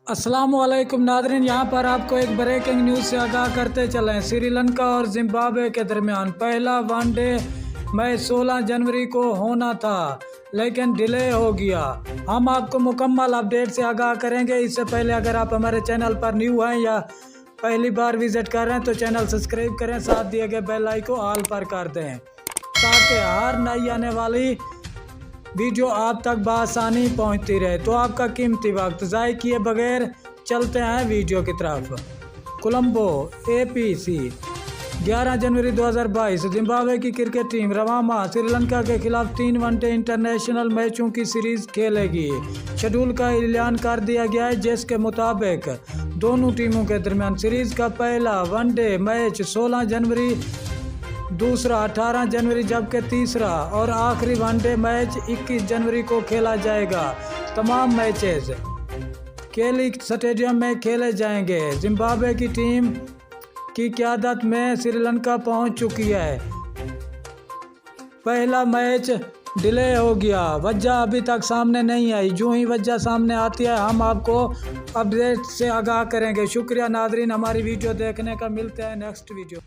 अस्सलामुअलैकुम नाज़रीन, यहाँ पर आपको एक ब्रेकिंग न्यूज़ से आगाह करते चलें। श्रीलंका और जिम्बाब्वे के दरमियान पहला वनडे मैच 16 जनवरी को होना था, लेकिन डिले हो गया। हम आपको मुकम्मल अपडेट से आगाह करेंगे। इससे पहले अगर आप हमारे चैनल पर न्यू हैं या पहली बार विज़िट कर रहे हैं तो चैनल सब्सक्राइब करें, साथ दिए गए बेल आइकन को ऑल पर कर दें ताकि हर नई आने वाली वीडियो आप तक बआसानी पहुंचती रहे। तो आपका कीमती वक्त ज़ाय किए बगैर चलते हैं वीडियो की तरफ। कोलंबो APC 11 जनवरी 2022 जिम्बाब्वे की क्रिकेट टीम रवां माह श्रीलंका के खिलाफ 3 वनडे इंटरनेशनल मैचों की सीरीज खेलेगी। शेड्यूल का ऐलान कर दिया गया है, जिसके मुताबिक दोनों टीमों के दरमियान सीरीज का पहला वनडे मैच 16 जनवरी, दूसरा 18 जनवरी, जबकि तीसरा और आखिरी वनडे मैच 21 जनवरी को खेला जाएगा। तमाम मैचेस केली स्टेडियम में खेले जाएंगे। जिम्बाब्वे की टीम की क़यादत में श्रीलंका पहुंच चुकी है। पहला मैच डिले हो गया, वजह अभी तक सामने नहीं आई। जो ही वजह सामने आती है हम आपको अपडेट से आगाह करेंगे। शुक्रिया नाज़रीन, हमारी वीडियो देखने का। मिलते हैं नेक्स्ट वीडियो।